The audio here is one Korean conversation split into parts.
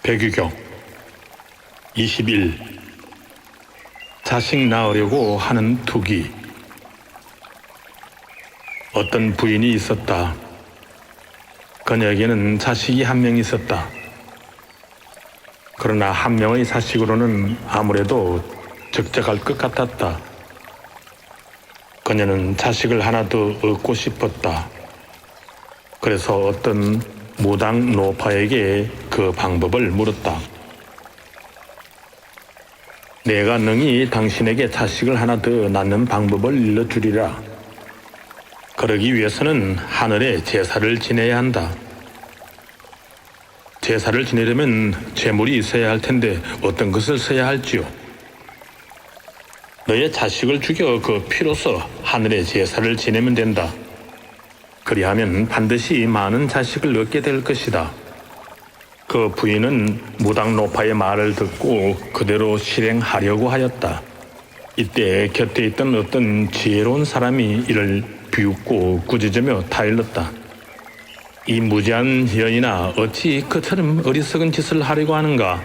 배규경 21. 자식 낳으려고 하는 투기. 어떤 부인이 있었다. 그녀에게는 자식이 한 명 있었다. 그러나 한 명의 자식으로는 아무래도 적적할 것 같았다. 그녀는 자식을 하나 더 얻고 싶었다. 그래서 어떤 무당 노파에게 그 방법을 물었다. 내가 능히 당신에게 자식을 하나 더 낳는 방법을 일러주리라. 그러기 위해서는 하늘에 제사를 지내야 한다. 제사를 지내려면 제물이 있어야 할 텐데 어떤 것을 써야 할지요? 너의 자식을 죽여 그 피로써 하늘에 제사를 지내면 된다. 그리하면 반드시 많은 자식을 얻게 될 것이다. 그 부인은 무당 노파의 말을 듣고 그대로 실행하려고 하였다. 이때 곁에 있던 어떤 지혜로운 사람이 이를 비웃고 꾸짖으며 타일렀다. 이 무지한 여인아, 어찌 그처럼 어리석은 짓을 하려고 하는가?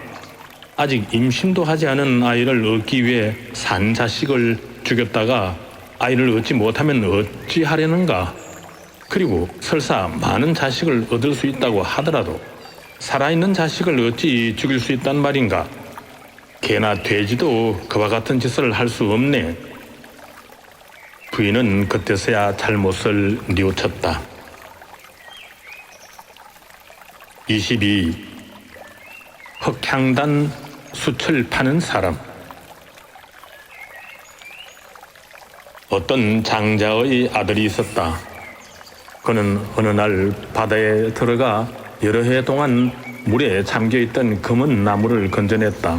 아직 임신도 하지 않은 아이를 얻기 위해 산 자식을 죽였다가 아이를 얻지 못하면 어찌 하려는가? 그리고 설사 많은 자식을 얻을 수 있다고 하더라도 살아있는 자식을 어찌 죽일 수 있단 말인가? 개나 돼지도 그와 같은 짓을 할 수 없네. 부인은 그때서야 잘못을 뉘우쳤다. 22. 흑향단 숯을 파는 사람. 어떤 장자의 아들이 있었다. 그는 어느 날 바다에 들어가 여러 해 동안 물에 잠겨있던 검은 나무를 건져냈다.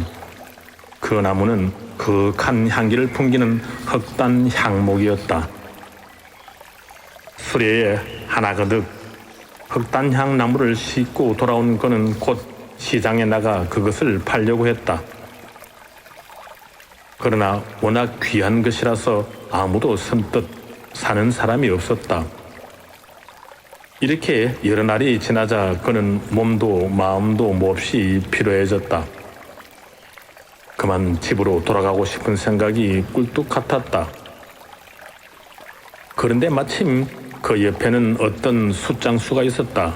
그 나무는 극한 향기를 풍기는 흑단 향목이었다. 수레에 하나가득 흑단향 나무를 싣고 돌아온 그는 곧 시장에 나가 그것을 팔려고 했다. 그러나 워낙 귀한 것이라서 아무도 선뜻 사는 사람이 없었다. 이렇게 여러 날이 지나자 그는 몸도 마음도 몹시 피로해졌다. 그만 집으로 돌아가고 싶은 생각이 꿀뚝 같았다. 그런데 마침 그 옆에는 어떤 숯장수가 있었다.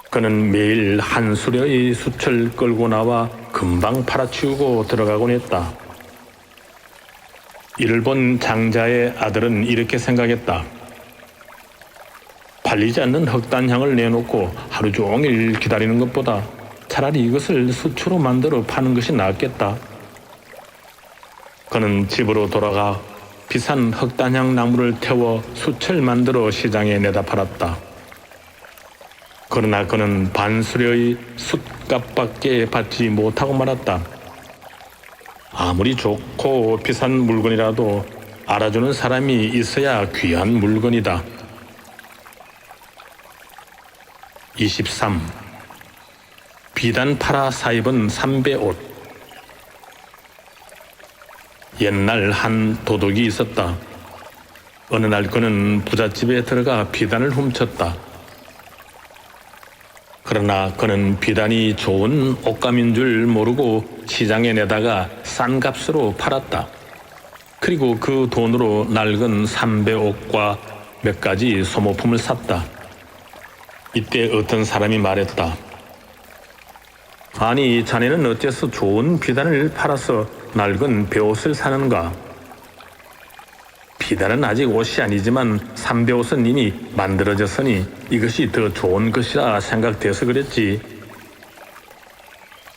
그는 매일 한 수레의 숯을 끌고 나와 금방 팔아치우고 들어가곤 했다. 이를 본 장자의 아들은 이렇게 생각했다. 팔리지 않는 흑단향을 내놓고 하루 종일 기다리는 것보다 차라리 이것을 숯으로 만들어 파는 것이 낫겠다. 그는 집으로 돌아가 비싼 흑단향 나무를 태워 숯을 만들어 시장에 내다 팔았다. 그러나 그는 반수레의 숯값밖에 받지 못하고 말았다. 아무리 좋고 비싼 물건이라도 알아주는 사람이 있어야 귀한 물건이다. 23. 비단 팔아 사입은 삼배옷. 옛날 한 도둑이 있었다. 어느 날 그는 부잣집에 들어가 비단을 훔쳤다. 그러나 그는 비단이 좋은 옷감인 줄 모르고 시장에 내다가 싼 값으로 팔았다. 그리고 그 돈으로 낡은 삼배옷과 몇 가지 소모품을 샀다. 이때 어떤 사람이 말했다. 아니, 자네는 어째서 좋은 비단을 팔아서 낡은 베옷을 사는가? 비단은 아직 옷이 아니지만 삼배옷은 이미 만들어졌으니 이것이 더 좋은 것이라 생각돼서 그랬지.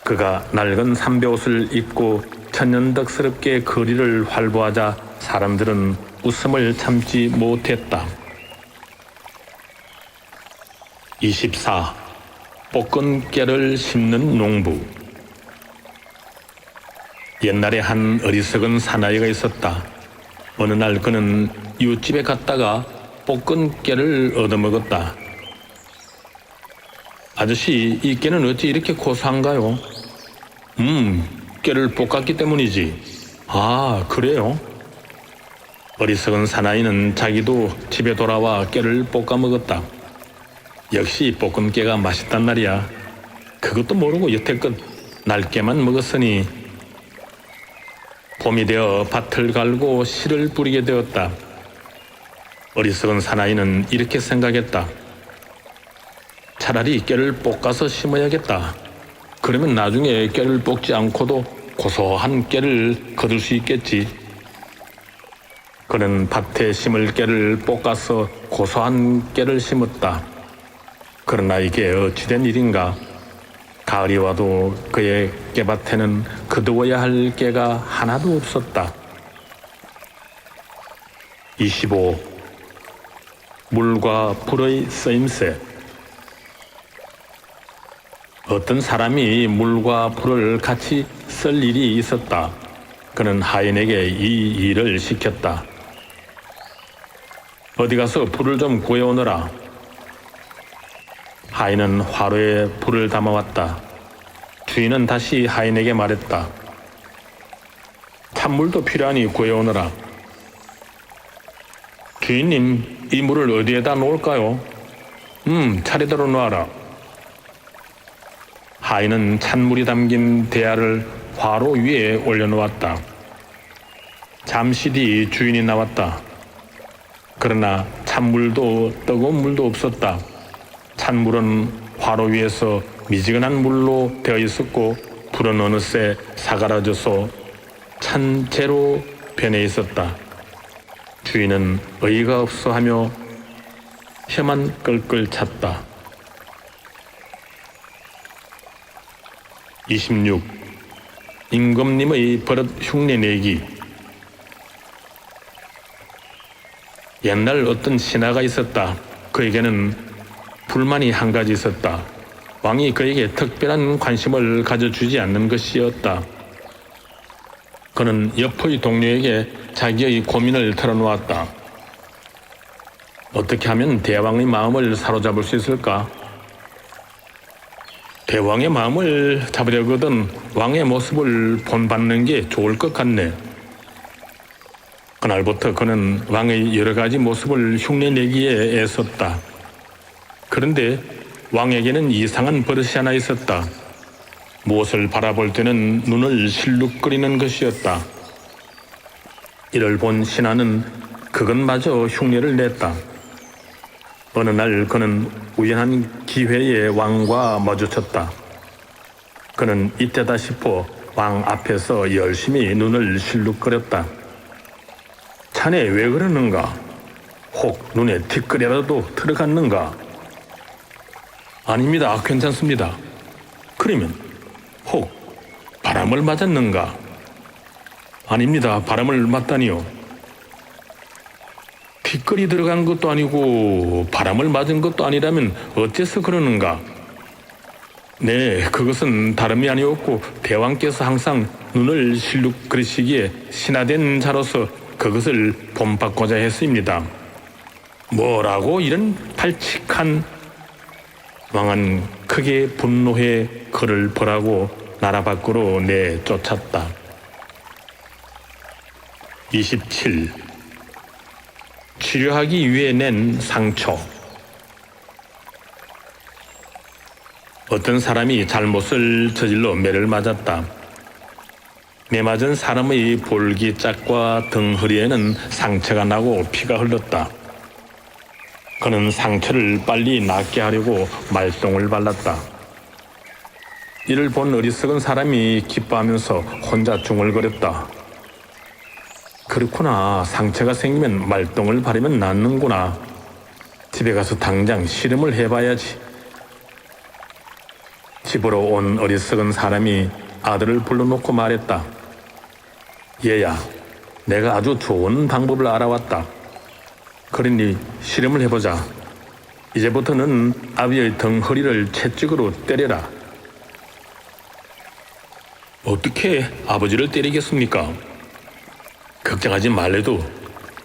그가 낡은 삼배옷을 입고 천연덕스럽게 거리를 활보하자 사람들은 웃음을 참지 못했다. 24. 볶은 깨를 심는 농부. 옛날에 한 어리석은 사나이가 있었다. 어느 날 그는 이웃집에 갔다가 볶은 깨를 얻어먹었다. 아저씨, 이 깨는 어찌 이렇게 고소한가요? 깨를 볶았기 때문이지. 아, 그래요? 어리석은 사나이는 자기도 집에 돌아와 깨를 볶아 먹었다. 역시 볶은 깨가 맛있단 말이야. 그것도 모르고 여태껏 날개만 먹었으니 봄이 되어 밭을 갈고 씨를 뿌리게 되었다. 어리석은 사나이는 이렇게 생각했다. 차라리 깨를 볶아서 심어야겠다. 그러면 나중에 깨를 볶지 않고도 고소한 깨를 거둘 수 있겠지. 그는 밭에 심을 깨를 볶아서 고소한 깨를 심었다. 그러나 이게 어찌된 일인가. 가을이 와도 그의 깨밭에는 거두어야 할 깨가 하나도 없었다. 25. 물과 불의 쓰임새. 어떤 사람이 물과 불을 같이 쓸 일이 있었다. 그는 하인에게 이 일을 시켰다. 어디 가서 불을 좀 구해오너라. 하인은 화로에 불을 담아왔다. 주인은 다시 하인에게 말했다. 찬물도 필요하니 구해오너라. 주인님, 이 물을 어디에다 놓을까요? 차례대로 놔라. 하인은 찬물이 담긴 대야를 화로 위에 올려놓았다. 잠시 뒤 주인이 나왔다. 그러나 찬물도 뜨거운 물도 없었다. 찬물은 화로 위에서 미지근한 물로 되어 있었고 불은 어느새 사가라져서 찬재로 변해 있었다. 주인은 어이가 없어 하며 혀만 끌끌 찼다. 26. 임금님의 버릇 흉내내기. 옛날 어떤 신하가 있었다. 그에게는 불만이 한 가지 있었다. 왕이 그에게 특별한 관심을 가져주지 않는 것이었다. 그는 옆의 동료에게 자기의 고민을 털어놓았다. 어떻게 하면 대왕의 마음을 사로잡을 수 있을까? 대왕의 마음을 잡으려거든 왕의 모습을 본받는 게 좋을 것 같네. 그날부터 그는 왕의 여러 가지 모습을 흉내내기에 애썼다. 그런데 왕에게는 이상한 버릇이 하나 있었다. 무엇을 바라볼 때는 눈을 실룩거리는 것이었다. 이를 본 신하는 그것마저 흉내를 냈다. 어느 날 그는 우연한 기회에 왕과 마주쳤다. 그는 이때다 싶어 왕 앞에서 열심히 눈을 실룩거렸다. 자네 왜 그러는가? 혹 눈에 티끌이라도 들어갔는가? 아닙니다. 괜찮습니다. 그러면 혹 바람을 맞았는가? 아닙니다. 바람을 맞다니요. 티끌이 들어간 것도 아니고 바람을 맞은 것도 아니라면 어째서 그러는가? 네, 그것은 다름이 아니었고 대왕께서 항상 눈을 실룩거리시기에 신하된 자로서 그것을 본받고자 했습니다. 뭐라고 이런 발칙한. 왕은 크게 분노해 그를 벌하고 나라 밖으로 내쫓았다. 27. 치료하기 위해 낸 상처. 어떤 사람이 잘못을 저질러 매를 맞았다. 매 맞은 사람의 볼기짝과 등허리에는 상처가 나고 피가 흘렀다. 그는 상처를 빨리 낫게 하려고 말똥을 발랐다. 이를 본 어리석은 사람이 기뻐하면서 혼자 중얼거렸다. 그렇구나. 상처가 생기면 말똥을 바르면 낫는구나. 집에 가서 당장 실험을 해봐야지. 집으로 온 어리석은 사람이 아들을 불러놓고 말했다. 얘야, 내가 아주 좋은 방법을 알아왔다. 그러니 실험을 해보자. 이제부터는 아비의 덩허리를 채찍으로 때려라. 어떻게 아버지를 때리겠습니까? 걱정하지 말래도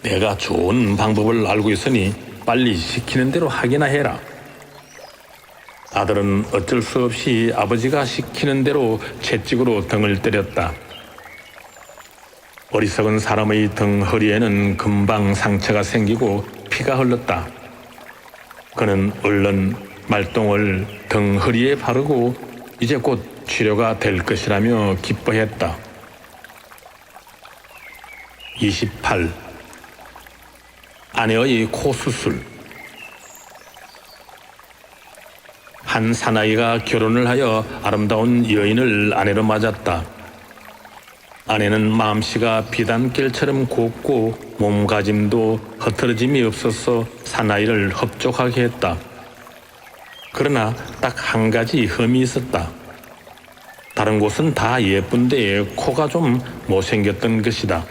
내가 좋은 방법을 알고 있으니 빨리 시키는 대로 하기나 해라. 아들은 어쩔 수 없이 아버지가 시키는 대로 채찍으로 등을 때렸다. 어리석은 사람의 등허리에는 금방 상처가 생기고 피가 흘렀다. 그는 얼른 말똥을 등허리에 바르고 이제 곧 치료가 될 것이라며 기뻐했다. 28. 아내의 코 수술. 한 사나이가 결혼을 하여 아름다운 여인을 아내로 맞았다. 아내는 마음씨가 비단결처럼 곱고 몸가짐도 흐트러짐이 없어서 사나이를 흡족하게 했다. 그러나 딱 한 가지 흠이 있었다. 다른 곳은 다 예쁜데 코가 좀 못생겼던 것이다.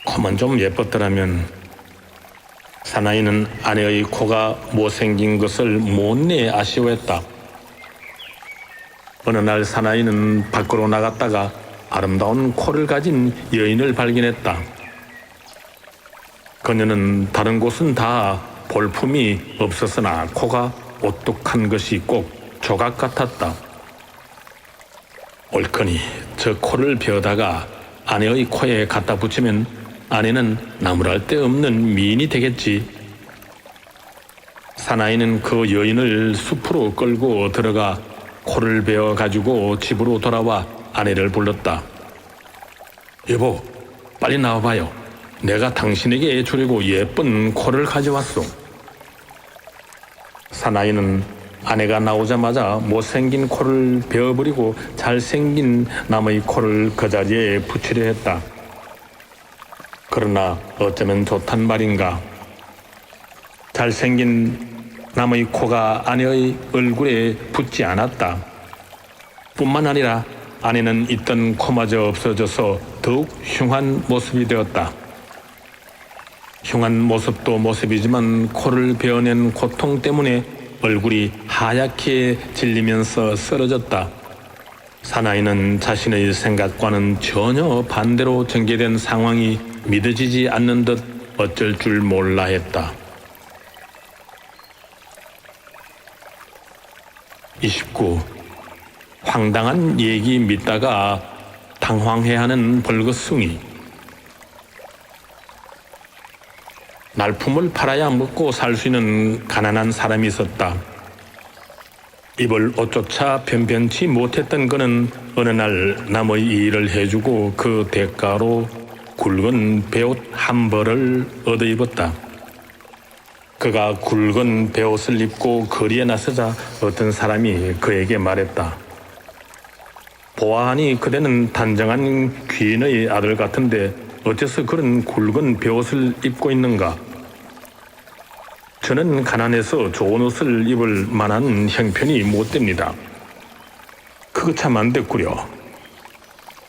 코만 좀 예뻤더라면. 사나이는 아내의 코가 못생긴 것을 못내 아쉬워했다. 어느 날 사나이는 밖으로 나갔다가 아름다운 코를 가진 여인을 발견했다. 그녀는 다른 곳은 다 볼품이 없었으나 코가 오똑한 것이 꼭 조각 같았다. 옳거니 저 코를 베어다가 아내의 코에 갖다 붙이면 아내는 나무랄 데 없는 미인이 되겠지. 사나이는 그 여인을 숲으로 끌고 들어가 코를 베어 가지고 집으로 돌아와 아내를 불렀다. 여보, 빨리 나와봐요. 내가 당신에게 주려고 예쁜 코를 가져왔소. 사나이는 아내가 나오자마자 못생긴 코를 베어버리고 잘생긴 남의 코를 그 자리에 붙이려 했다. 그러나 어쩌면 좋단 말인가. 잘생긴 남의 코가 아내의 얼굴에 붙지 않았다. 뿐만 아니라 아내는 있던 코마저 없어져서 더욱 흉한 모습이 되었다. 흉한 모습도 모습이지만 코를 베어낸 고통 때문에 얼굴이 하얗게 질리면서 쓰러졌다. 사나이는 자신의 생각과는 전혀 반대로 전개된 상황이 믿어지지 않는 듯 어쩔 줄 몰라 했다. 29. 황당한 얘기 믿다가 당황해하는 벌거숭이. 날품을 팔아야 먹고 살 수 있는 가난한 사람이 있었다. 입을 옷조차 변변치 못했던 그는 어느 날 남의 일을 해주고 그 대가로 굵은 베옷 한 벌을 얻어 입었다. 그가 굵은 베옷을 입고 거리에 나서자 어떤 사람이 그에게 말했다. 보아하니 그대는 단정한 귀인의 아들 같은데 어째서 그런 굵은 베옷을 입고 있는가? 저는 가난해서 좋은 옷을 입을 만한 형편이 못 됩니다. 그거 참 안 됐구려.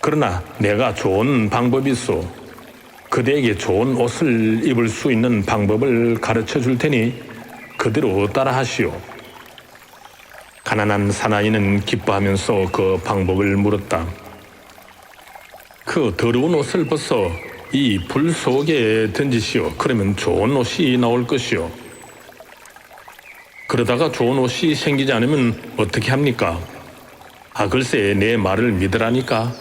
그러나 내가 좋은 방법이 있소. 그대에게 좋은 옷을 입을 수 있는 방법을 가르쳐 줄 테니 그대로 따라하시오. 가난한 사나이는 기뻐하면서 그 방법을 물었다. 그 더러운 옷을 벗어 이 불 속에 던지시오. 그러면 좋은 옷이 나올 것이오. 그러다가 좋은 옷이 생기지 않으면 어떻게 합니까? 아, 글쎄 내 말을 믿으라니까.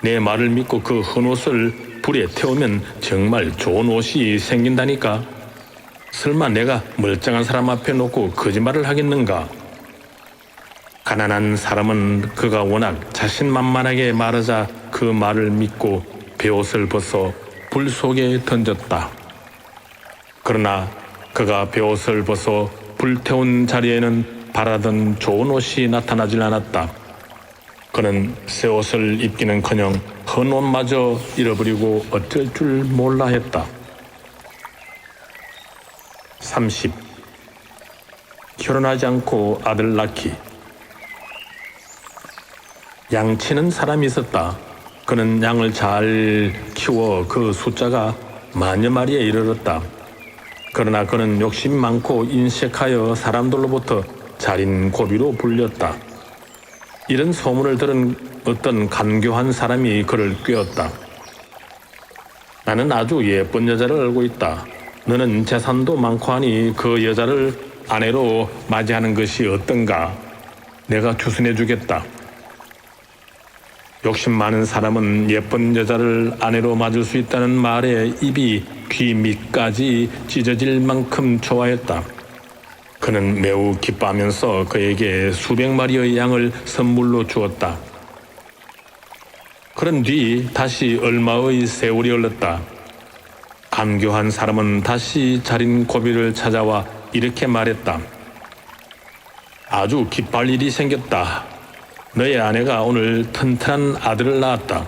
내 말을 믿고 그 헌 옷을 불에 태우면 정말 좋은 옷이 생긴다니까. 설마 내가 멀쩡한 사람 앞에 놓고 거짓말을 하겠는가? 가난한 사람은 그가 워낙 자신만만하게 말하자 그 말을 믿고 베옷을 벗어 불 속에 던졌다. 그러나 그가 베옷을 벗어 불태운 자리에는 바라던 좋은 옷이 나타나질 않았다. 그는 새 옷을 입기는커녕 헌 옷마저 잃어버리고 어쩔 줄 몰라 했다. 30. 결혼하지 않고 아들 낳기. 양치는 사람이 있었다. 그는 양을 잘 키워 그 숫자가 만여 마리에 이르렀다. 그러나 그는 욕심 많고 인색하여 사람들로부터 자린 고비로 불렸다. 이런 소문을 들은 어떤 간교한 사람이 그를 꾀었다. 나는 아주 예쁜 여자를 알고 있다. 너는 재산도 많고 하니 그 여자를 아내로 맞이하는 것이 어떤가? 내가 추천해 주겠다. 욕심 많은 사람은 예쁜 여자를 아내로 맞을 수 있다는 말에 입이 귀 밑까지 찢어질 만큼 좋아했다. 그는 매우 기뻐하면서 그에게 수백 마리의 양을 선물로 주었다. 그런 뒤 다시 얼마의 세월이 흘렀다. 감교한 사람은 다시 자린 고비를 찾아와 이렇게 말했다. 아주 기뻐할 일이 생겼다. 너의 아내가 오늘 튼튼한 아들을 낳았다.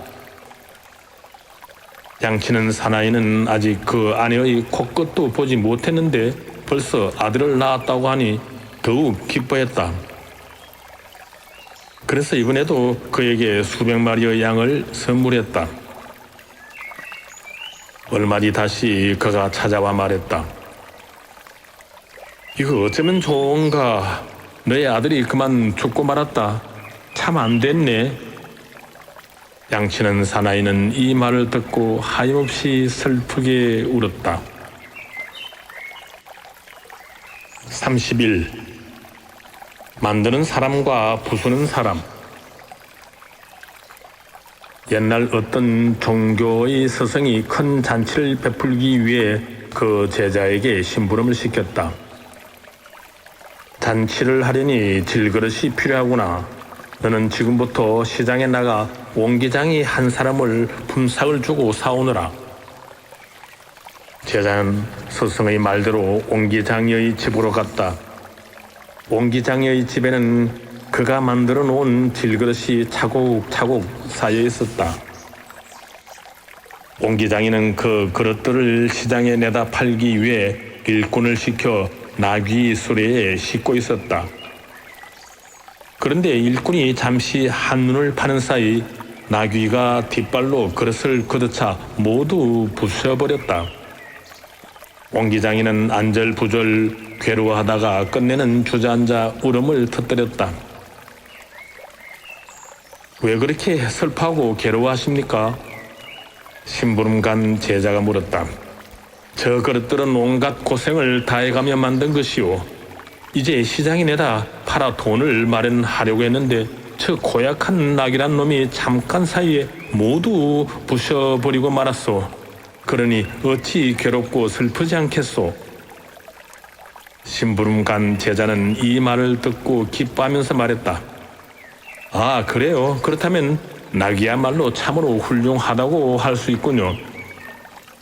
양치는 사나이는 아직 그 아내의 코끝도 보지 못했는데 벌써 아들을 낳았다고 하니 더욱 기뻐했다. 그래서 이번에도 그에게 수백 마리의 양을 선물했다. 얼마 뒤 다시 그가 찾아와 말했다. 이거 어쩌면 좋은가. 너의 아들이 그만 죽고 말았다. 참 안 됐네. 양치는 사나이는 이 말을 듣고 하염없이 슬프게 울었다. 30일. 만드는 사람과 부수는 사람. 옛날 어떤 종교의 스승이 큰 잔치를 베풀기 위해 그 제자에게 심부름을 시켰다. 잔치를 하려니 질그릇이 필요하구나. 너는 지금부터 시장에 나가 옹기장이 한 사람을 품삯을 주고 사오너라. 제자는 스승의 말대로 옹기장의 집으로 갔다. 옹기장의 집에는 그가 만들어 놓은 질그릇이 차곡차곡 쌓여 있었다. 옹기장이는 그 그릇들을 시장에 내다 팔기 위해 일꾼을 시켜 나귀 수레에 싣고 있었다. 그런데 일꾼이 잠시 한눈을 파는 사이 나귀가 뒷발로 그릇을 걷어차 모두 부숴버렸다. 옹기장이는 안절부절 괴로워하다가 끝내는 주저앉아 울음을 터뜨렸다. 왜 그렇게 슬퍼하고 괴로워하십니까? 심부름 간 제자가 물었다. 저 그릇들은 온갖 고생을 다해가며 만든 것이오. 이제 시장에 내다 팔아 돈을 마련하려고 했는데 저 고약한 낙이란 놈이 잠깐 사이에 모두 부셔버리고 말았소. 그러니 어찌 괴롭고 슬프지 않겠소? 심부름 간 제자는 이 말을 듣고 기뻐하면서 말했다. 아, 그래요. 그렇다면 낙이야말로 참으로 훌륭하다고 할 수 있군요.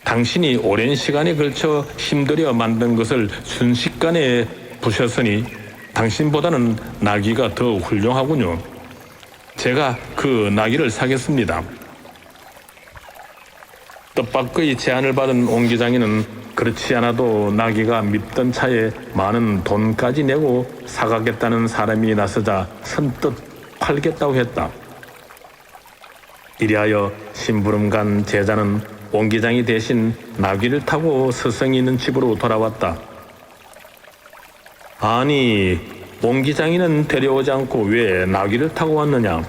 당신이 오랜 시간에 걸쳐 힘들여 만든 것을 순식간에 부셨으니 당신보다는 나귀가 더 훌륭하군요. 제가 그 나귀를 사겠습니다. 뜻밖의 제안을 받은 옹기장이는 그렇지 않아도 나귀가 밉던 차에 많은 돈까지 내고 사가겠다는 사람이 나서자 선뜻 팔겠다고 했다. 이리하여 심부름 간 제자는 옹기장이 대신 나귀를 타고 스승이 있는 집으로 돌아왔다. 아니, 옹기장이는 데려오지 않고 왜 나귀를 타고 왔느냐?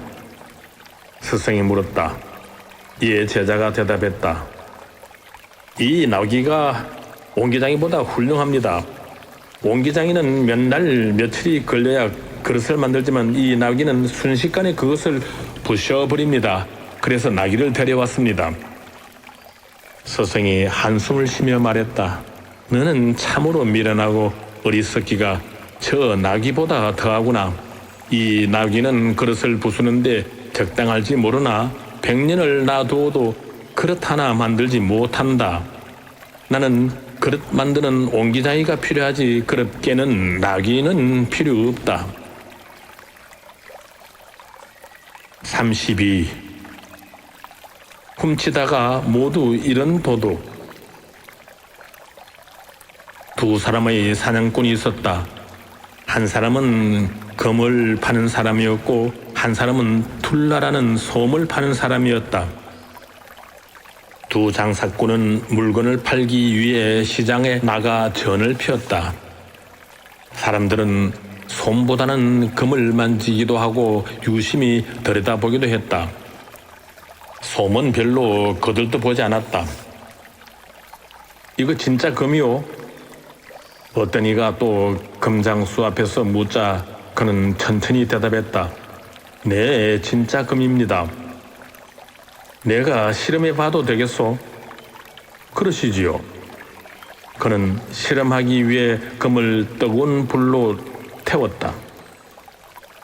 스승이 물었다. 이에 제자가 대답했다. 이 나귀가 옹기장이보다 훌륭합니다. 옹기장이는 몇 날 며칠이 걸려야 그릇을 만들지만 이 나귀는 순식간에 그것을 부셔버립니다. 그래서 나귀를 데려왔습니다. 스승이 한숨을 쉬며 말했다. 너는 참으로 미련하고 어리석기가 저 나귀보다 더하구나. 이 나귀는 그릇을 부수는데 적당할지 모르나 100년을 놔두어도 그릇 하나 만들지 못한다. 나는 그릇 만드는 옹기장이가 필요하지 그릇 깨는 나귀는 필요 없다. 32. 훔치다가 모두 잃은 도둑. 두 사람의 사냥꾼이 있었다. 한 사람은 금을 파는 사람이었고 한 사람은 툴라라는 솜을 파는 사람이었다. 두 장사꾼은 물건을 팔기 위해 시장에 나가 전을 피웠다. 사람들은 솜보다는 금을 만지기도 하고 유심히 들여다보기도 했다. 솜은 별로 거들떠 보지 않았다. 이거 진짜 금이요? 어떤 이가 또 금장수 앞에서 묻자 그는 천천히 대답했다. 네, 진짜 금입니다. 내가 실험해 봐도 되겠소? 그러시지요. 그는 실험하기 위해 금을 뜨거운 불로 태웠다.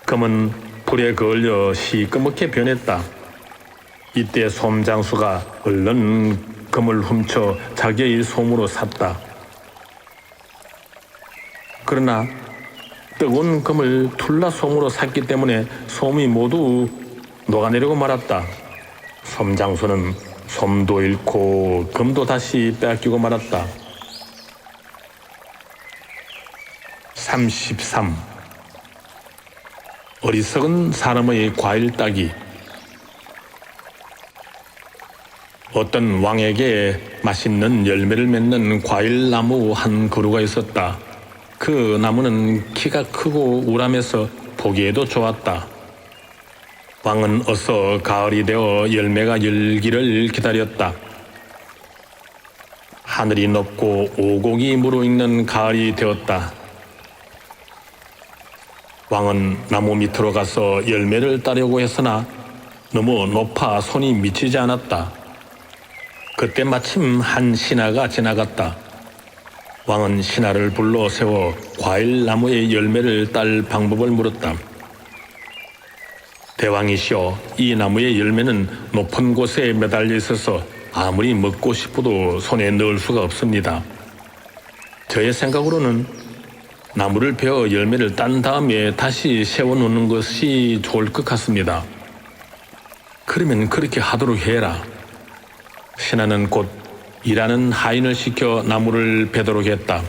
금은 불에 그을려 시꺼멓게 변했다. 이때 솜장수가 얼른 금을 훔쳐 자기의 솜으로 샀다. 그러나 뜨거운 금을 툴라솜으로 샀기 때문에 솜이 모두 녹아내리고 말았다. 솜장수는 솜도 잃고 금도 다시 빼앗기고 말았다. 33. 어리석은 사람의 과일 따기. 어떤 왕에게 맛있는 열매를 맺는 과일 나무 한 그루가 있었다. 그 나무는 키가 크고 우람해서 보기에도 좋았다. 왕은 어서 가을이 되어 열매가 열기를 기다렸다. 하늘이 높고 오곡이 무르익는 가을이 되었다. 왕은 나무 밑으로 가서 열매를 따려고 했으나 너무 높아 손이 미치지 않았다. 그때 마침 한 신하가 지나갔다. 왕은 신하를 불러 세워 과일 나무의 열매를 딸 방법을 물었다. 대왕이시여, 이 나무의 열매는 높은 곳에 매달려 있어서 아무리 먹고 싶어도 손에 넣을 수가 없습니다. 저의 생각으로는 나무를 베어 열매를 딴 다음에 다시 세워놓는 것이 좋을 것 같습니다. 그러면 그렇게 하도록 해라. 신하는 곧 일하는 하인을 시켜 나무를 베도록 했다.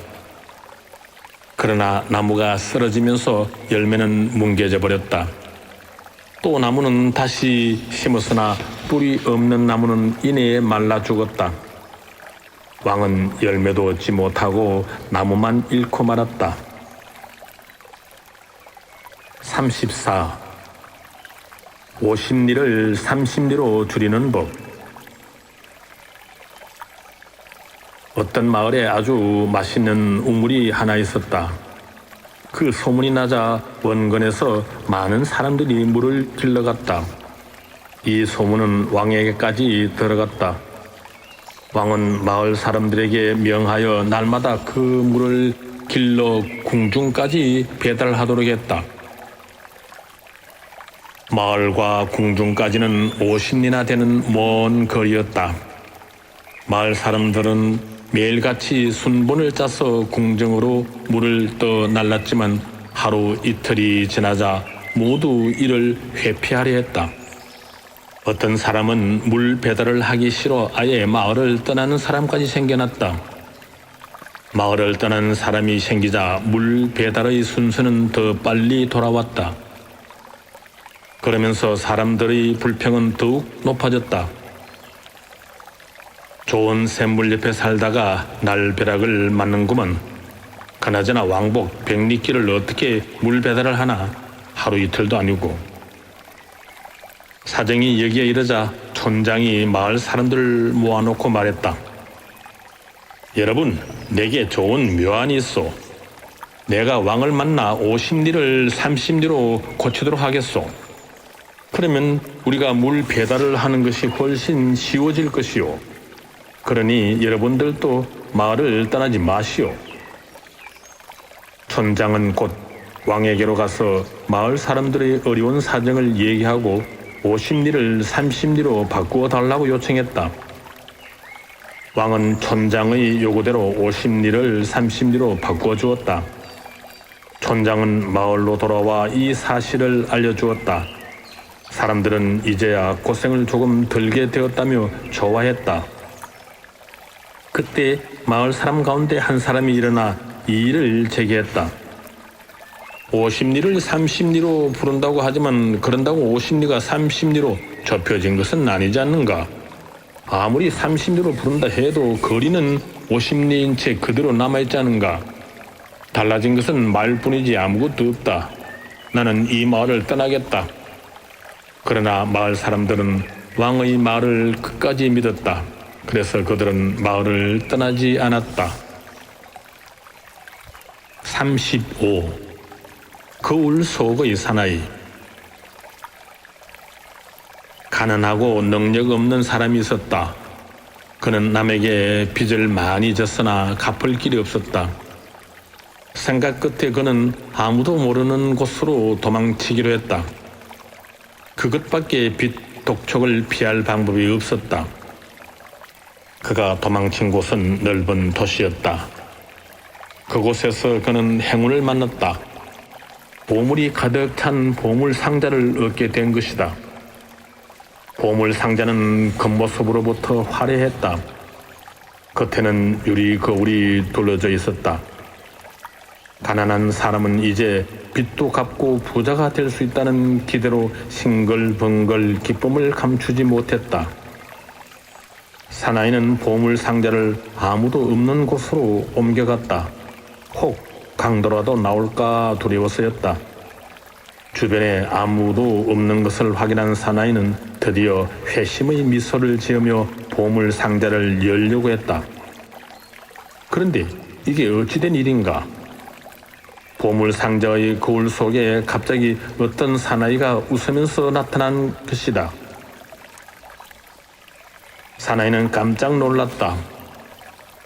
그러나 나무가 쓰러지면서 열매는 뭉개져 버렸다. 또 나무는 다시 심었으나 뿌리 없는 나무는 이내에 말라 죽었다. 왕은 열매도 얻지 못하고 나무만 잃고 말았다. 34. 50리를 30리로 줄이는 법. 어떤 마을에 아주 맛있는 우물이 하나 있었다. 그 소문이 나자 원건에서 많은 사람들이 물을 길러갔다. 이 소문은 왕에게까지 들어갔다. 왕은 마을 사람들에게 명하여 날마다 그 물을 길러 궁중까지 배달하도록 했다. 마을과 궁중까지는 50리나 되는 먼 거리였다. 마을 사람들은 매일같이 순번을 짜서 궁정으로 물을 떠 날랐지만 하루 이틀이 지나자 모두 이를 회피하려 했다. 어떤 사람은 물 배달을 하기 싫어 아예 마을을 떠나는 사람까지 생겨났다. 마을을 떠나는 사람이 생기자 물 배달의 순서는 더 빨리 돌아왔다. 그러면서 사람들의 불평은 더욱 높아졌다. 좋은 샘물 옆에 살다가 날벼락을 맞는구먼. 그나저나 왕복 100리길을 어떻게 물 배달을 하나? 하루 이틀도 아니고. 사정이 여기에 이르자 촌장이 마을 사람들을 모아놓고 말했다. 여러분, 내게 좋은 묘안이 있소. 내가 왕을 만나 50리를 30리로 고치도록 하겠소. 그러면 우리가 물 배달을 하는 것이 훨씬 쉬워질 것이요. 그러니 여러분들도 마을을 떠나지 마시오. 촌장은 곧 왕에게로 가서 마을 사람들의 어려운 사정을 얘기하고 50리를 30리로 바꾸어 달라고 요청했다. 왕은 촌장의 요구대로 50리를 30리로 바꾸어 주었다. 촌장은 마을로 돌아와 이 사실을 알려주었다. 사람들은 이제야 고생을 조금 덜게 되었다며 좋아했다. 그때 마을 사람 가운데 한 사람이 일어나 이 일을 제기했다. 50리를 30리로 부른다고 하지만 그런다고 50리가 30리로 좁혀진 것은 아니지 않는가? 아무리 30리로 부른다 해도 거리는 50리인 채 그대로 남아있지 않은가? 달라진 것은 말뿐이지 아무것도 없다. 나는 이 마을을 떠나겠다. 그러나 마을 사람들은 왕의 말을 끝까지 믿었다. 그래서 그들은 마을을 떠나지 않았다. 35. 거울 속의 사나이. 가난하고 능력 없는 사람이 있었다. 그는 남에게 빚을 많이 졌으나 갚을 길이 없었다. 생각 끝에 그는 아무도 모르는 곳으로 도망치기로 했다. 그것밖에 빚 독촉을 피할 방법이 없었다. 그가 도망친 곳은 넓은 도시였다. 그곳에서 그는 행운을 만났다. 보물이 가득 찬 보물 상자를 얻게 된 것이다. 보물 상자는 겉모습으로부터 화려했다. 겉에는 유리 거울이 둘러져 있었다. 가난한 사람은 이제 빚도 갚고 부자가 될 수 있다는 기대로 싱글벙글 기쁨을 감추지 못했다. 사나이는 보물 상자를 아무도 없는 곳으로 옮겨갔다. 혹 강도라도 나올까 두려워서였다. 주변에 아무도 없는 것을 확인한 사나이는 드디어 회심의 미소를 지으며 보물 상자를 열려고 했다. 그런데 이게 어찌된 일인가? 보물 상자의 거울 속에 갑자기 어떤 사나이가 웃으면서 나타난 것이다. 사나이는 깜짝 놀랐다.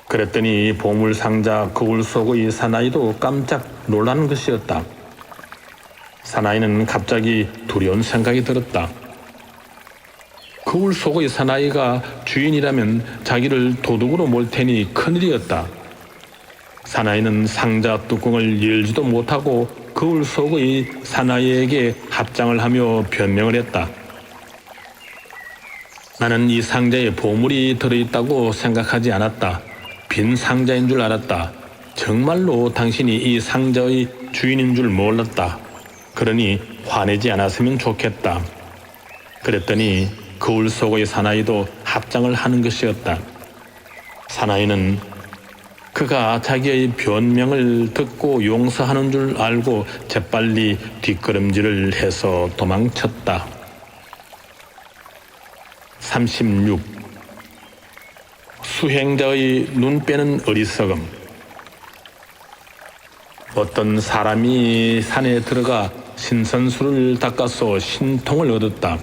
그랬더니 보물 상자 거울 속의 사나이도 깜짝 놀라는 것이었다. 사나이는 갑자기 두려운 생각이 들었다. 거울 속의 사나이가 주인이라면 자기를 도둑으로 몰 테니 큰일이었다. 사나이는 상자 뚜껑을 열지도 못하고 거울 속의 사나이에게 합장을 하며 변명을 했다. 나는 이 상자에 보물이 들어있다고 생각하지 않았다. 빈 상자인 줄 알았다. 정말로 당신이 이 상자의 주인인 줄 몰랐다. 그러니 화내지 않았으면 좋겠다. 그랬더니 거울 속의 사나이도 합장을 하는 것이었다. 사나이는 그가 자기의 변명을 듣고 용서하는 줄 알고 재빨리 뒷걸음질을 해서 도망쳤다. 36. 수행자의 눈 빼는 어리석음. 어떤 사람이 산에 들어가 신선수를 닦아서 신통을 얻었다.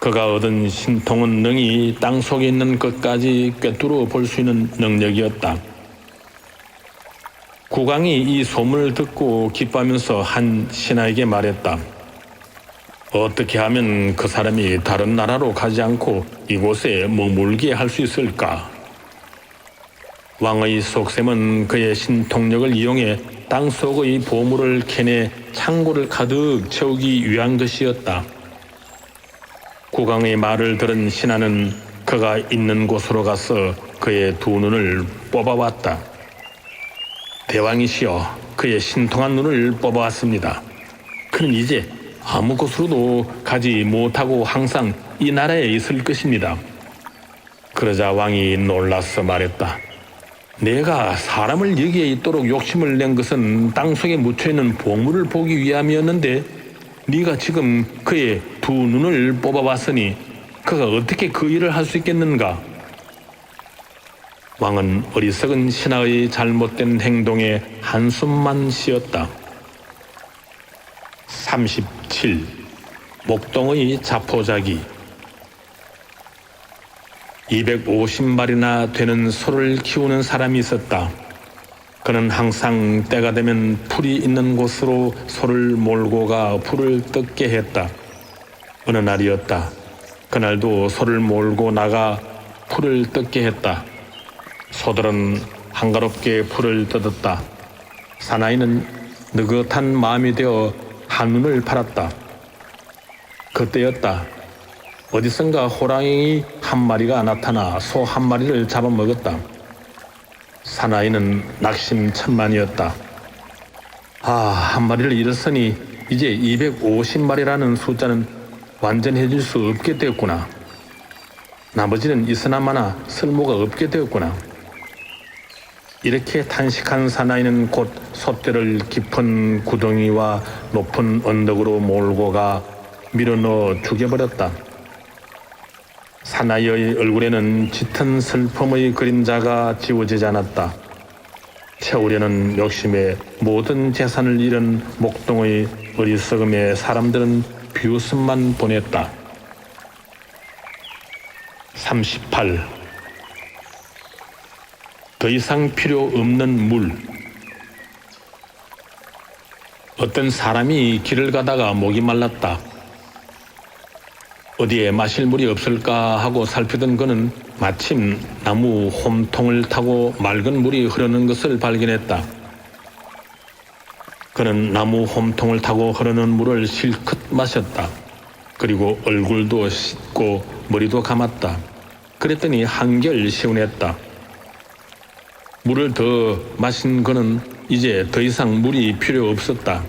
그가 얻은 신통은 능히 땅속에 있는 것까지 꿰뚫어 볼 수 있는 능력이었다. 국왕이 이 소문을 듣고 기뻐하면서 한 신하에게 말했다. 어떻게 하면 그 사람이 다른 나라로 가지 않고 이곳에 머물게 할 수 있을까? 왕의 속셈은 그의 신통력을 이용해 땅속의 보물을 캐내 창고를 가득 채우기 위한 것이었다. 국왕의 말을 들은 신하는 그가 있는 곳으로 가서 그의 두 눈을 뽑아왔다. 대왕이시여, 그의 신통한 눈을 뽑아왔습니다. 그는 이제 아무 곳으로도 가지 못하고 항상 이 나라에 있을 것입니다. 그러자 왕이 놀라서 말했다. 내가 사람을 여기에 있도록 욕심을 낸 것은 땅속에 묻혀있는 보물을 보기 위함이었는데 네가 지금 그의 두 눈을 뽑아봤으니 그가 어떻게 그 일을 할 수 있겠는가? 왕은 어리석은 신하의 잘못된 행동에 한숨만 쉬었다. 37. 목동의 자포자기. 250마리나 되는 소를 키우는 사람이 있었다. 그는 항상 때가 되면 풀이 있는 곳으로 소를 몰고 가 풀을 뜯게 했다. 어느 날이었다. 그날도 소를 몰고 나가 풀을 뜯게 했다. 소들은 한가롭게 풀을 뜯었다. 사나이는 느긋한 마음이 되어 한눈을 팔았다. 그때였다. 어디선가 호랑이 한 마리가 나타나 소 한 마리를 잡아먹었다. 사나이는 낙심천만이었다. 한 마리를 잃었으니 이제 250마리라는 숫자는 완전해질 수 없게 되었구나. 나머지는 있으나마나 쓸모가 없게 되었구나. 이렇게 탄식한 사나이는 곧 소떼를 깊은 구덩이와 높은 언덕으로 몰고 가 밀어넣어 죽여버렸다. 사나이의 얼굴에는 짙은 슬픔의 그림자가 지워지지 않았다. 채우려는 욕심에 모든 재산을 잃은 목동의 어리석음에 사람들은 비웃음만 보냈다. 38. 더 이상 필요 없는 물. 어떤 사람이 길을 가다가 목이 말랐다. 어디에 마실 물이 없을까 하고 살피던 그는 마침 나무 홈통을 타고 맑은 물이 흐르는 것을 발견했다. 그는 나무 홈통을 타고 흐르는 물을 실컷 마셨다. 그리고 얼굴도 씻고 머리도 감았다. 그랬더니 한결 시원했다. 물을 더 마신 그는 이제 더 이상 물이 필요 없었다.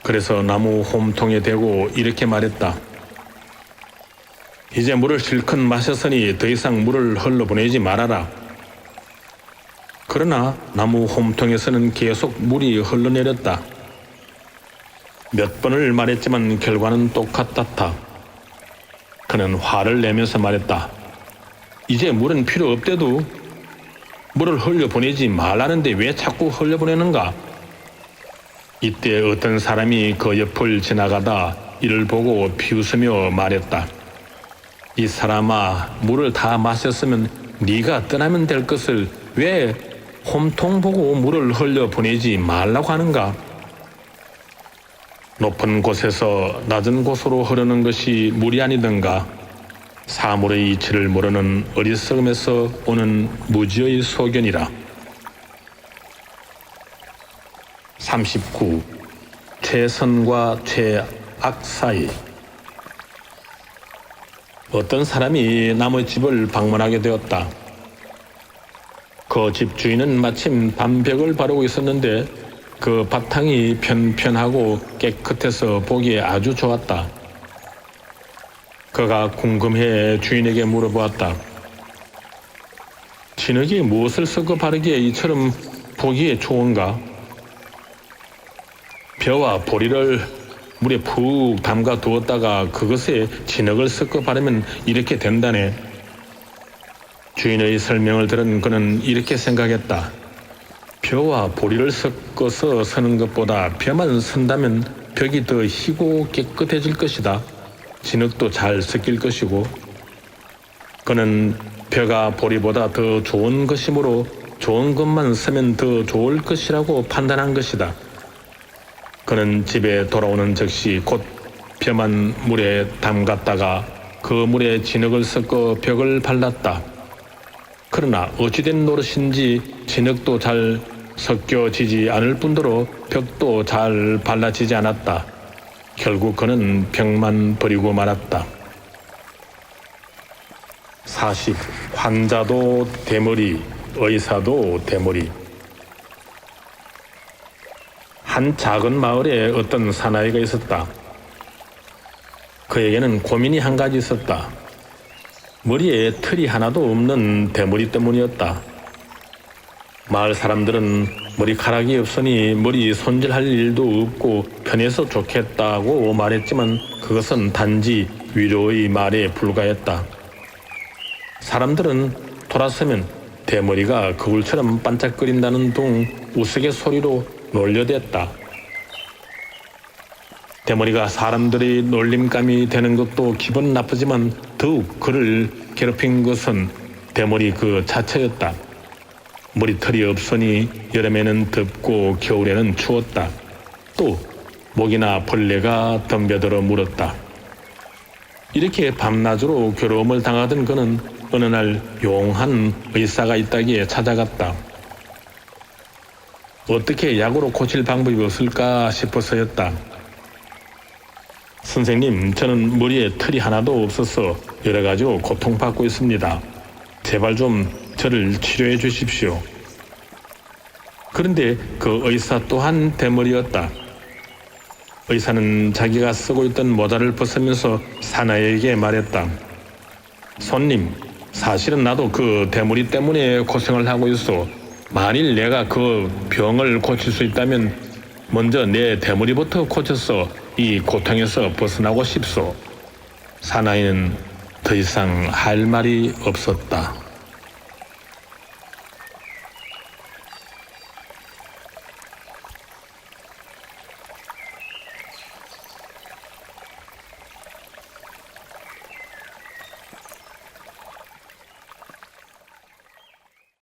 그래서 나무 홈통에 대고 이렇게 말했다. 이제 물을 실컷 마셨으니 더 이상 물을 흘러보내지 말아라. 그러나 나무 홈통에서는 계속 물이 흘러내렸다. 몇 번을 말했지만 결과는 똑같았다. 그는 화를 내면서 말했다. 이제 물은 필요 없대도 물을 흘려보내지 말라는데 왜 자꾸 흘려보내는가? 이때 어떤 사람이 그 옆을 지나가다 이를 보고 비웃으며 말했다. 이 사람아, 물을 다 마셨으면 네가 떠나면 될 것을 왜 홈통 보고 물을 흘려보내지 말라고 하는가? 높은 곳에서 낮은 곳으로 흐르는 것이 물이 아니던가? 사물의 이치를 모르는 어리석음에서 오는 무지의 소견이라. 39. 최선과 최악 사이. 어떤 사람이 남의 집을 방문하게 되었다. 그 집 주인은 마침 담벼락을 바르고 있었는데 그 바탕이 편편하고 깨끗해서 보기에 아주 좋았다. 그가 궁금해 주인에게 물어보았다. 진흙이 무엇을 섞어 바르기에 이처럼 보기에 좋은가? 벼와 보리를 물에 푹 담가 두었다가 그것에 진흙을 섞어 바르면 이렇게 된다네. 주인의 설명을 들은 그는 이렇게 생각했다. 벼와 보리를 섞어서 서는 것보다 벼만 선다면 벽이 더 희고 깨끗해질 것이다. 진흙도 잘 섞일 것이고. 그는 벼가 보리보다 더 좋은 것이므로 좋은 것만 쓰면 더 좋을 것이라고 판단한 것이다. 그는 집에 돌아오는 즉시 곧 벼만 물에 담갔다가 그 물에 진흙을 섞어 벽을 발랐다. 그러나 어찌된 노릇인지 진흙도 잘 섞여지지 않을 뿐더러 벽도 잘 발라지지 않았다. 결국 그는 벽만 버리고 말았다. 40. 환자도 대머리, 의사도 대머리. 한 작은 마을에 어떤 사나이가 있었다. 그에게는 고민이 한 가지 있었다. 머리에 털이 하나도 없는 대머리 때문이었다. 마을 사람들은 머리카락이 없으니 머리 손질할 일도 없고 편해서 좋겠다고 말했지만 그것은 단지 위로의 말에 불과했다. 사람들은 돌아서면 대머리가 거울처럼 반짝거린다는 둥 우스갯소리로 놀려댔다. 대머리가 사람들의 놀림감이 되는 것도 기분 나쁘지만 더욱 그를 괴롭힌 것은 대머리 그 자체였다. 머리털이 없으니 여름에는 덥고 겨울에는 추웠다. 또 모기나 벌레가 덤벼들어 물었다. 이렇게 밤낮으로 괴로움을 당하던 그는 어느 날 용한 의사가 있다기에 찾아갔다. 어떻게 약으로 고칠 방법이 없을까 싶어서였다. 선생님, 저는 머리에 털이 하나도 없어서 여러 가지로 고통받고 있습니다. 제발 좀 저를 치료해 주십시오. 그런데 그 의사 또한 대머리였다. 의사는 자기가 쓰고 있던 모자를 벗으면서 사나이에게 말했다. 손님, 사실은 나도 그 대머리 때문에 고생을 하고 있어. 만일 내가 그 병을 고칠 수 있다면 먼저 내 대머리부터 고쳐서 이 고통에서 벗어나고 싶소. 사나이는 더 이상 할 말이 없었다.